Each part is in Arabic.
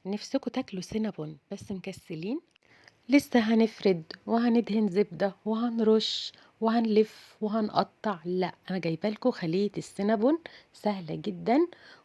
نفسكوا تاكلوا سينابون بس مكسلين؟ لسه هنفرد وهندهن زبدة وهنرش وهنلف وهنقطع. لا، انا جايبه لكم خلية السينابون، سهلة جدا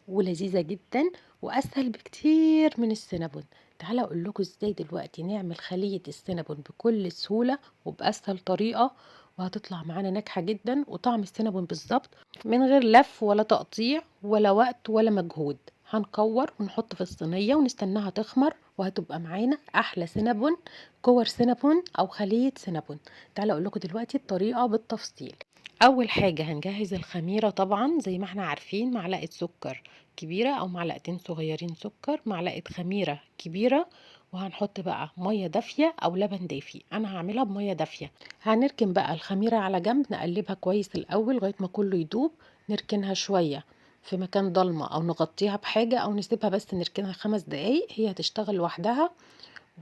ولذيذة جدا واسهل بكتير من السينابون. تعالى اقول لكم ازاي دلوقتي نعمل خلية السينابون بكل سهولة وباسهل طريقة، وهتطلع معانا ناجحة جدا وطعم السينابون بالظبط، من غير لف ولا تقطيع ولا وقت ولا مجهود. هنكور ونحط في الصينية ونستناها تخمر، وهتبقى معانا احلى سينابون، كور سينابون او خلية سينابون. تعالى اقول لكم دلوقتي الطريقة بالتفصيل. اول حاجة هنجهز الخميرة، طبعا زي ما احنا عارفين معلقة سكر كبيرة او معلقتين صغيرين سكر، معلقة خميرة كبيرة، وهنحط بقى مية دافية او لبن دافي. انا هعملها بمية دافية. هنركن بقى الخميرة على جنب، نقلبها كويس الاول لغاية ما كله يدوب، نركنها شوية في مكان ضلمة او نغطيها بحاجة او نسيبها بس نركنها 5 دقايق، هي هتشتغل لوحدها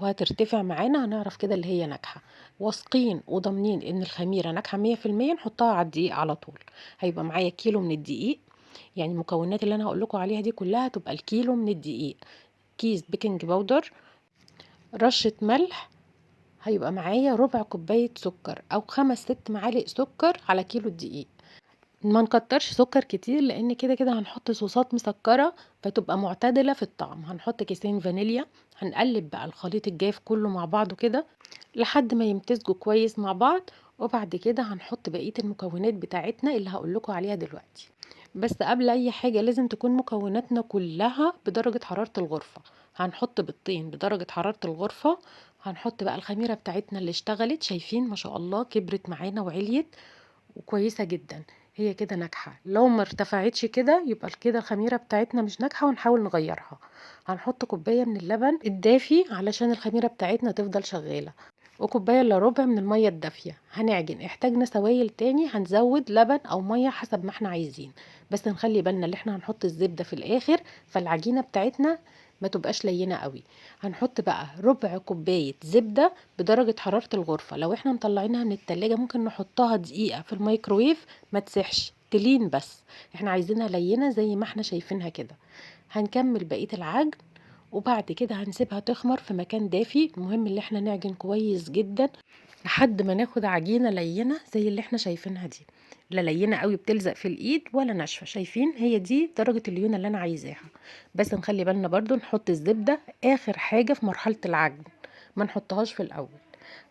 وهترتفع معانا. هنعرف كده اللي هي ناجحة، واثقين وضامنين ان الخميرة ناجحة 100%. نحطها على الدقيق على طول. هيبقى معايا كيلو من الدقيق، يعني المكونات اللي انا هقول لكم عليها دي كلها تبقى الكيلو من الدقيق. كيس بيكنج باودر، رشة ملح، هيبقى معايا ربع كوباية سكر او 5 6 معالق سكر على كيلو الدقيق. ما نكترش سكر كتير لان كده كده هنحط صوصات مسكرة، فتبقى معتدلة في الطعم. هنحط كيسين فانيليا. هنقلب بقى الخليط الجاف كله مع بعضه كده لحد ما يمتزجوا كويس مع بعض، وبعد كده هنحط بقية المكونات بتاعتنا اللي هقول لكم عليها دلوقتي. بس قبل اي حاجة لازم تكون مكوناتنا كلها بدرجة حرارة الغرفة. هنحط بيضتين بدرجة حرارة الغرفة. هنحط بقى الخميرة بتاعتنا اللي اشتغلت، شايفين ما شاء الله كبرت معانا وعليت وكويسة جدا. هي كده ناجحة. لو ما ارتفعتش كده يبقى كده الخميرة بتاعتنا مش ناجحة ونحاول نغيرها. هنحط كوباية من اللبن الدافي علشان الخميرة بتاعتنا تفضل شغالة، وكوباية الا ربع من المية الدافية. هنعجن، احتاجنا سوائل تاني هنزود لبن او مية حسب ما احنا عايزين، بس نخلي بالنا اللي احنا هنحط الزبدة في الاخر فالعجينة بتاعتنا ما تبقاش لينة قوي. هنحط بقى ربع كوباية زبدة بدرجة حرارة الغرفة. لو احنا مطلعينها من التلاجة ممكن نحطها دقيقة في الميكرويف، ما تسحش تلين، بس احنا عايزينها لينة زي ما احنا شايفينها كده. هنكمل بقية العجن، وبعد كده هنسيبها تخمر في مكان دافي. المهم اللي احنا نعجن كويس جدا لحد ما ناخد عجينة لينة زي اللي احنا شايفينها دي، لا لينة قوي بتلزق في الايد ولا ناشفة. شايفين هي دي درجة الليونة اللي انا عايزاها. بس نخلي بالنا برضو نحط الزبدة اخر حاجة في مرحلة العجن، ما نحطهاش في الاول.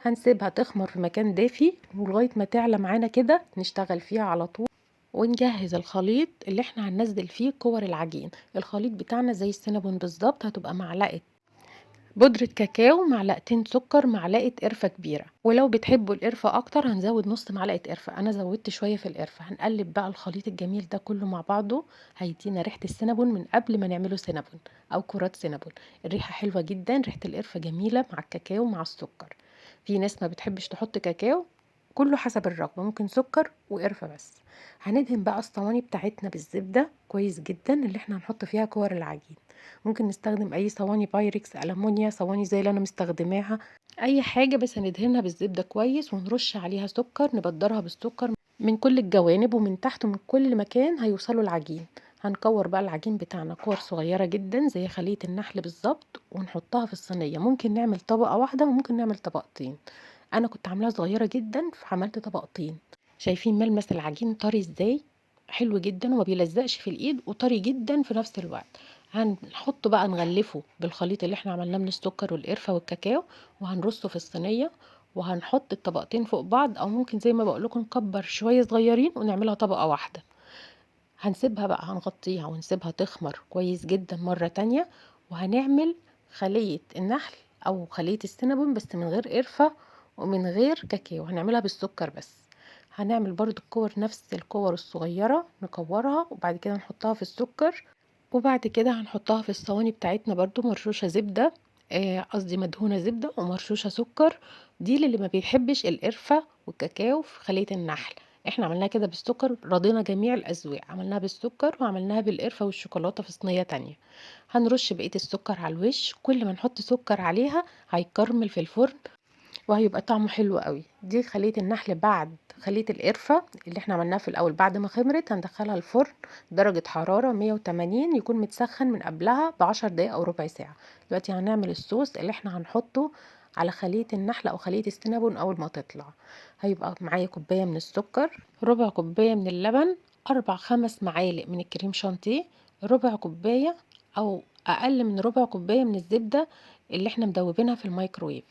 هنسيبها تخمر في مكان دافي ولغاية ما تعلى معانا كده نشتغل فيها على طول، ونجهز الخليط اللي احنا هننزل فيه كور العجين. الخليط بتاعنا زي السينابون بالظبط، هتبقى معلقة بودرة كاكاو، معلقتين سكر، معلقة قرفة كبيرة، ولو بتحبوا القرفة اكتر هنزود نص معلقة قرفة. انا زودت شوية في القرفة. هنقلب بقى الخليط الجميل ده كله مع بعضه، هيدينا ريحة السينابون من قبل ما نعمله سينابون او كرات سينابون. الريحة حلوة جدا، ريحة القرفة جميلة مع الكاكاو مع السكر. في ناس ما بتحبش تحط كاكاو، كله حسب الرغبة، ممكن سكر وقرفة بس. هندهن بقى الصواني بتاعتنا بالزبدة كويس جدا اللي احنا هنحط فيها كور العجين. ممكن نستخدم اي صواني بايركس، ألمونيا، صواني زي اللي انا مستخدماها، اي حاجة، بس هندهنها بالزبدة كويس ونرش عليها سكر، نبدرها بالسكر من كل الجوانب ومن تحت ومن كل مكان هيوصلوا العجين. هنكور بقى العجين بتاعنا كور صغيرة جدا زي خلية النحل بالظبط، ونحطها في الصينية. ممكن نعمل طبقة واحدة وممكن نعمل طبقتين. انا كنت عاملاها صغيرة جدا فعملت طبقتين. شايفين ملمس العجين طري ازاي؟ حلو جدا وما بيلزقش في الايد وطري جدا في نفس الوقت. هنحطه بقى نغلفه بالخليط اللي احنا عملناه من السكر والقرفة والكاكاو، وهنرصه في الصينية، وهنحط الطبقتين فوق بعض، او ممكن زي ما بقول لكم نكبر شوية صغيرين ونعملها طبقة واحدة. هنسيبها بقى، هنغطيها ونسيبها تخمر كويس جدا مرة تانية، وهنعمل خلية النحل او خلية السينابون بس من غير قرفة ومن غير كاكاو، هنعملها بالسكر بس. هنعمل برضو الكور نفس الكور الصغيرة، نكورها وبعد كده نحطها في السكر، وبعد كده هنحطها في الصواني بتاعتنا برضو مرشوشة زبدة، قصدي مدهونة زبدة ومرشوشة سكر. دي للي ما بيحبش القرفة والكاكاو في خلية النحل. احنا عملناها كده بالسكر، رضينا جميع الأذواق، عملناها بالسكر وعملناها بالقرفة والشوكولاتة في صينية تانية. هنرش بقية السكر على الوش، كل ما نحط سكر عليها هيكرمل في الفرن وهيبقى طعمه حلو قوي. دي خلية النحل بعد خلية القرفة اللي احنا عملناها في الاول. بعد ما خمرت هندخلها الفرن درجة حرارة 180، يكون متسخن من قبلها ب10 دقايق او ربع ساعة. دلوقتي هنعمل الصوص اللي احنا هنحطه على خلية النحل او خلية السينابون اول ما تطلع. هيبقى معايا كوباية من السكر، ربع كوباية من اللبن، 4-5 معالق من الكريم شانتيه، ربع كوباية او اقل من ربع كوباية من الزبدة اللي احنا مدوبينها في الميكرويف.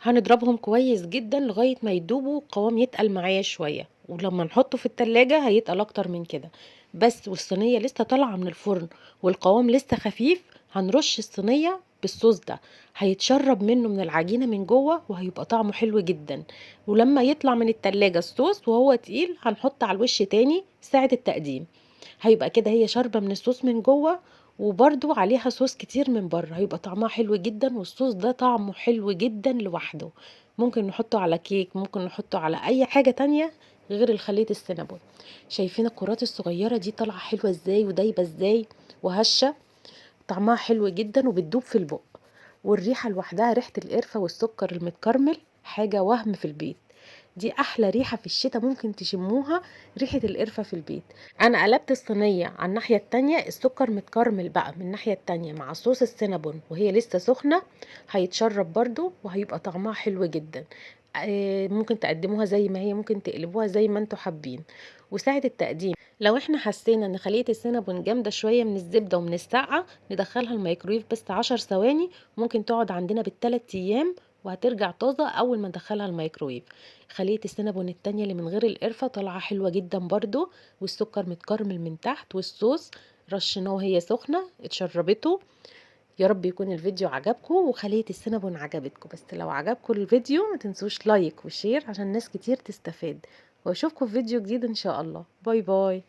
هنضربهم كويس جدا لغاية ما يدوبوا، قوام يتقل معايا شوية، ولما نحطه في التلاجة هيتقل اكتر من كده. بس والصينية لسه طالعة من الفرن والقوام لسه خفيف، هنرش الصينية بالصوص ده، هيتشرب منه من العجينة من جوه وهيبقى طعمه حلو جدا. ولما يطلع من التلاجة الصوص وهو تقيل هنحط على الوش تاني ساعة التقديم. هيبقى كده هي شاربة من الصوص من جوه، وبرده عليها صوص كتير من بره، هيبقى طعمها حلو جدا. والصوص ده طعمه حلو جدا لوحده، ممكن نحطه على كيك، ممكن نحطه على اي حاجة تانية غير الخلية السينابون. شايفين الكرات الصغيرة دي طالعة حلوة ازاي ودايبة ازاي وهشة، طعمها حلو جدا وبتدوب في البق. والريحة لوحدها، ريحة القرفة والسكر المتكرمل حاجة وهم في البيت. دي احلى ريحة في الشتاء ممكن تشموها، ريحة القرفة في البيت. انا قلبت الصينية على الناحية التانية، السكر متكرمل بقى من الناحية التانية مع صوص السينابون وهي لسه سخنة، هيتشرب برضو وهيبقى طعمها حلو جدا. ممكن تقدموها زي ما هي، ممكن تقلبوها زي ما انتوا حابين. وساعة التقديم لو احنا حسينا ان خلية السينابون جامدة شوية من الزبدة ومن السقعة، ندخلها الميكرويف بس 10 ثواني، ممكن تقعد عندنا بالثلاث ايام وهترجع طازة اول ما ندخلها الميكرويف. خلية السينابون التانية اللي من غير القرفة طالعة حلوة جدا برضو، والسكر متكرمل من تحت، والصوص رشناه وهي سخنة اتشربته. يا رب يكون الفيديو عجبكم وخلية السينابون عجبتكم. بس لو عجبكم الفيديو ما تنسوش لايك وشير عشان ناس كتير تستفاد، واشوفكم في فيديو جديد ان شاء الله. باي باي.